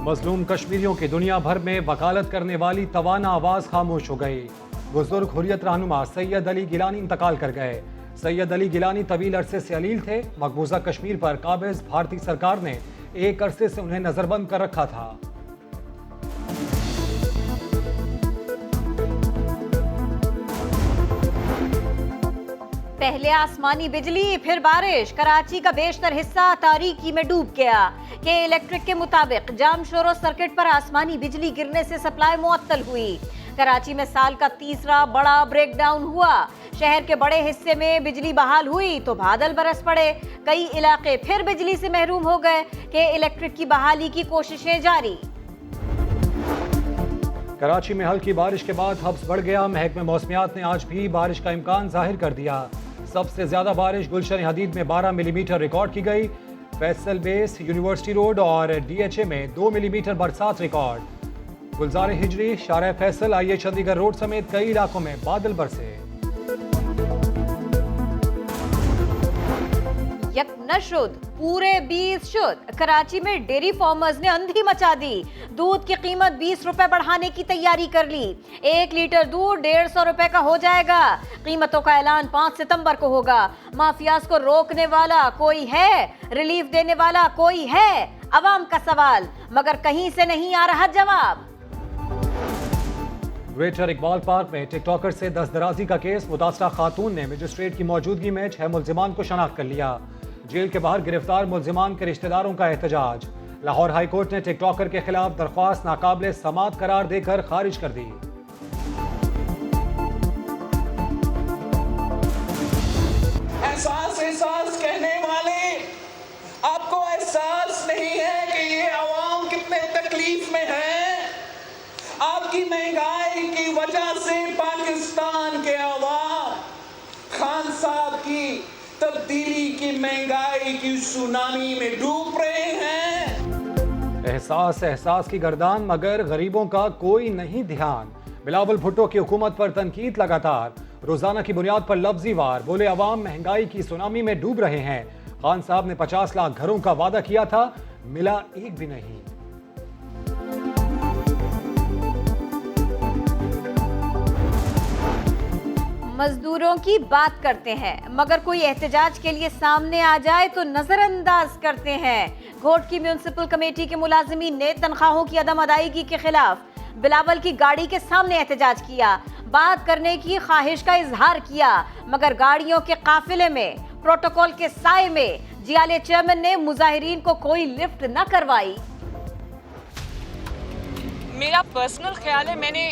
मजलूम कश्मीरियों की दुनिया भर में वकालत करने वाली तवाना आवाज खामोश हो गई। बुजुर्ग हुर्रियत रहनुमा सैयद अली गिलानी इंतकाल कर गए। सैयद अली गिलानी तवील अरसे से अलील थे। मकबूजा कश्मीर पर काबिज भारतीय सरकार ने एक अरसे से उन्हें नजरबंद कर रखा था। पहले आसमानी बिजली फिर बारिश, कराची का बेशतर हिस्सा तारीकी में डूब गया। के इलेक्ट्रिक के मुताबिक जामशोरो सर्किट पर आसमानी बिजली गिरने से सप्लाई मुअत्तल हुई। कराची में साल का तीसरा बड़ा ब्रेकडाउन हुआ। शहर के बड़े हिस्से में बिजली बहाल हुई तो बादल बरस पड़े। कई इलाके फिर बिजली से महरूम हो गए। के इलेक्ट्रिक की बहाली की कोशिशें जारी। कराची में हल्की बारिश के बाद हब्स बढ़ गया। महकमे मौसमियात ने आज भी बारिश का इम्कान जाहिर कर दिया। सबसे ज्यादा बारिश गुलशन हदीद में 12 मिलीमीटर रिकॉर्ड की गई। फैसल बेस, यूनिवर्सिटी रोड और DHA में 2 मिलीमीटर बरसात रिकॉर्ड। गुलजार हिजरी, शारा फैसल, IH चंडीगढ़ रोड समेत कई इलाकों में बादल बरसे। यक नशुद पूरे 20 शुद। कराची में डेयरी फार्मर्स ने अंधी मचा दी। दूध की कीमत 20 रुपए बढ़ाने की तैयारी कर ली। 1 लीटर दूध 150 रुपए का हो जाएगा। कीमतों का ऐलान 5 सितंबर को होगा। माफियाज को रोकने वाला कोई है? रिलीफ देने वाला कोई है? अवाम का सवाल, मगर कहीं से नहीं आ रहा जवाब। ग्रेटर इकबाल पार्क में टिकटॉकर से दस्तदराजी का केस। मुतासरा खातून ने मजिस्ट्रेट की मौजूदगी में 6 मुल्जिमान को शनाख्त कर लिया। जेल के बाहर गिरफ्तार मुल्जिमान के रिश्तेदारों का एहतजाज। लाहौर हाई कोर्ट ने टिकटॉकर के खिलाफ दरख्वास्त नाकाबिले समात करार देकर खारिज कर दी। एहसास कहने वाले, आपको एहसास नहीं है कि ये अवाम कितने तकलीफ में है। आपकी महंगाई की वजह से पाकिस्तान के अवाम खान साहब की तब्दीली की महंगाई की सुनामी में डूब रहे हैं। एहसास की गर्दान, मगर गरीबों का कोई नहीं ध्यान। बिलावल भुट्टो की हुकूमत पर तनकीद लगातार। रोजाना की बुनियाद पर लफ्जी वार। बोले अवाम महंगाई की सुनामी में डूब रहे हैं। खान साहब ने 50 लाख घरों का वादा किया था, मिला एक भी नहीं। मजदूरों की बात करते हैं, मगर कोई एहतजाज के लिए सामने आ जाए तो नजरअंदाज करते हैं। घोट की म्यूनिसिपल कमेटी के मुलाजिमीन ने तनख्वाहों की अदम अदायगी के खिलाफ बिलावल की गाड़ी के सामने एहतजाज किया। बात करने की ख्वाहिश का इजहार किया, मगर गाड़ियों के काफिले में प्रोटोकॉल के साए में जियाले चेयरमैन ने मुजाहिरीन को कोई लिफ्ट न करवाई। मेरा पर्सनल ख्याल है, मैंने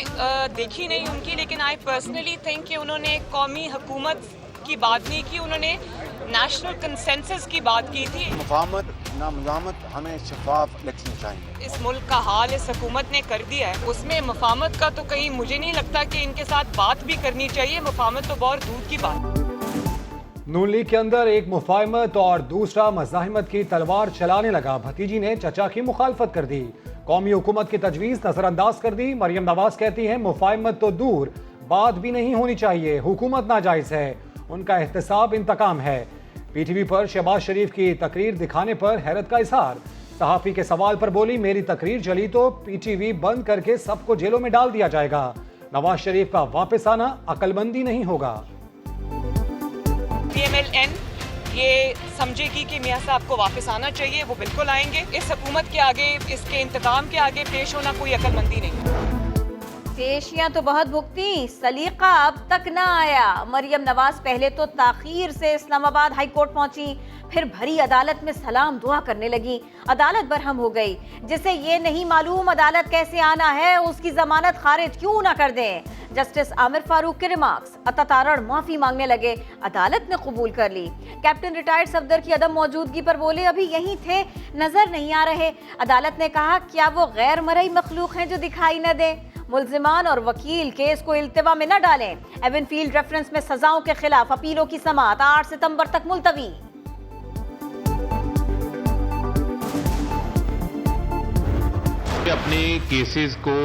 देखी नहीं उनकी, लेकिन आई पर्सनली थिंक कि उन्होंने कौमी हुकूमत की बात नहीं की, उन्होंने नेशनल कंसेंसस की बात की थी। मुफाहमत ना मुज़ाहमत, हमें शफाफ इलेक्शन चाहिए। इस मुल्क का हाल इस हुकूमत ने कर दिया है, उसमें मुफाहमत का तो कहीं मुझे नहीं लगता कि इनके साथ बात भी करनी चाहिए। मुफाहमत तो बहुत दूर की बात। नून लीग के अंदर एक मुफाहमत और दूसरा मज़ाहिमत की तलवार चलाने लगा। भतीजी ने चचा की मुखालफत कर दी। कौमी हुकूमत की तजवीज़ नजरअंदाज कर दी। मरियम नवाज कहती हैं मुफाहमत तो दूर, बात भी नहीं होनी चाहिए। हुकूमत नाजायज़ है, उनका एहतसाब इंतकाम है। PTV पर शहबाज शरीफ की तकरीर दिखाने पर हैरत का इजहार। सहाफ़ी के सवाल पर बोली, मेरी तकरीर चली तो PTV बंद करके सबको जेलों में डाल दिया जाएगा। नवाज शरीफ का वापस आना अक्लमंदी नहीं होगा। PMLN ये समझेगी कि मियां साहब को वापस आना चाहिए, वो बिल्कुल आएंगे। इस हुकूमत के आगे, इसके इंतकाम के आगे पेश होना कोई अक्लमंदी नहीं। पेशियां तो बहुत भुगती, सलीका अब तक ना आया। मरियम नवाज पहले तो ताखीर से इस्लामाबाद हाई कोर्ट पहुंची, फिर भरी अदालत में सलाम दुआ करने लगी। अदालत बरहम हो गई। जिसे ये नहीं मालूम अदालत कैसे आना है, उसकी जमानत खारिज क्यों ना कर दें। जस्टिस आमिर फारूक के रिमार्क्स, अतातारण माफी मांगने लगे। अदालत ने कबूल कर ली। कैप्टन रिटायर्ड सफदर की अदम मौजूदगी पर बोले, अभी यहीं थे, नजर नहीं आ रहे। अदालत ने कहा, क्या वो गैर मरई मखलूक हैं जो दिखाई न दे? मुल्जिमान और वकील केस को इल्तिवा में न डालें। एवनफील्ड रेफरेंस में सजाओं के खिलाफ अपीलों की समाअत 8 सितंबर तक मुलतवी। अपने केसेस को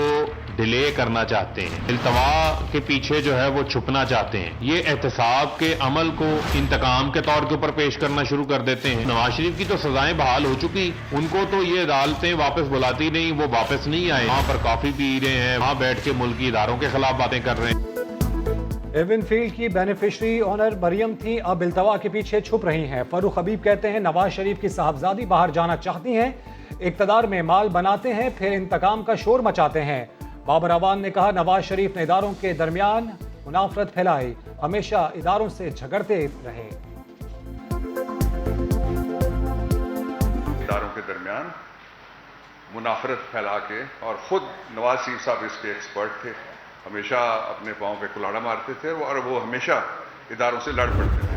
डिले करना चाहते हैं, इल्तवा के पीछे जो है वो छुपना चाहते हैं, ये एहतसाब के अमल को इंतकाम के तौर के ऊपर पेश करना शुरू कर देते हैं। नवाज शरीफ की तो सजाएं बहाल हो चुकी, उनको तो ये अदालतें वापस बुलाती नहीं, वो वापस नहीं आए, वहां पर कॉफी पी रहे हैं, वहां बैठ के मुल्की इदारों के खिलाफ बातें कर रहे हैं। एविनफील्ड की बेनिफिशरी ऑनर मरियम थी, अब इल्तवा के पीछे छुप रही हैं। फरूख हबीब कहते हैं नवाज शरीफ की साहबजादी बाहर जाना चाहती हैं, इक्तदार में माल बनाते हैं, फिर इंतकाम का शोर मचाते हैं। बाबर अवान ने कहा नवाज शरीफ ने इदारों के दरमियान मुनाफरत फैलाई, हमेशा इदारों से झगड़ते रहे। इदारों के दरमियान मुनाफरत फैला के, और खुद नवाज शरीफ साहब इसके एक्सपर्ट थे, हमेशा अपने पाँव पे कुल्हाड़ा मारते थे और वो हमेशा इदारों से लड़ पड़ते थे।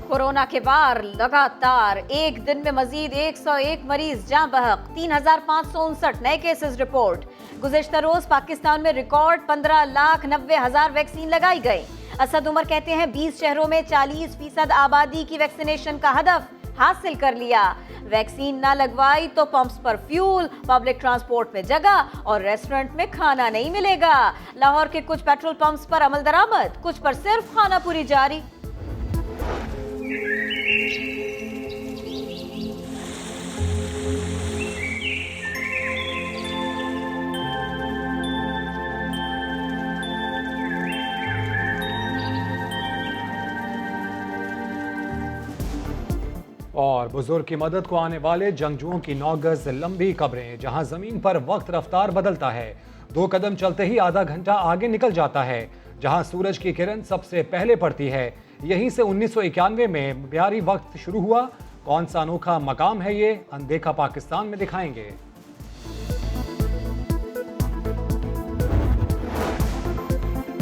कोरोना के बाद लगातार एक दिन में मजीद 101 मरीज जाँ बहक, 3,559 नए केसेस रिपोर्ट। गुज़िश्ता रोज पाकिस्तान में रिकॉर्ड 15,90,000 वैक्सीन लगाई गई। असद उमर कहते हैं 20 शहरों में 40% आबादी की वैक्सीनेशन का हदफ हासिल कर लिया। वैक्सीन ना लगवाई तो पंप्स पर फ्यूल, पब्लिक ट्रांसपोर्ट में जगह और रेस्टोरेंट में खाना नहीं मिलेगा। लाहौर के कुछ पेट्रोल पंप्स पर अमल दरामद, कुछ पर सिर्फ खाना पूरी जारी। और बुजुर्ग की मदद को आने वाले जंगजुओं की 9 गज लंबी कब्रें, जहां जमीन पर वक्त रफ्तार बदलता है, 2 कदम चलते ही आधा घंटा आगे निकल जाता है, जहां सूरज की किरण सबसे पहले पड़ती है। यहीं से 1991 में म्यारी वक्त शुरू हुआ। कौन सा अनोखा मकाम है ये, अनदेखा पाकिस्तान में दिखाएंगे।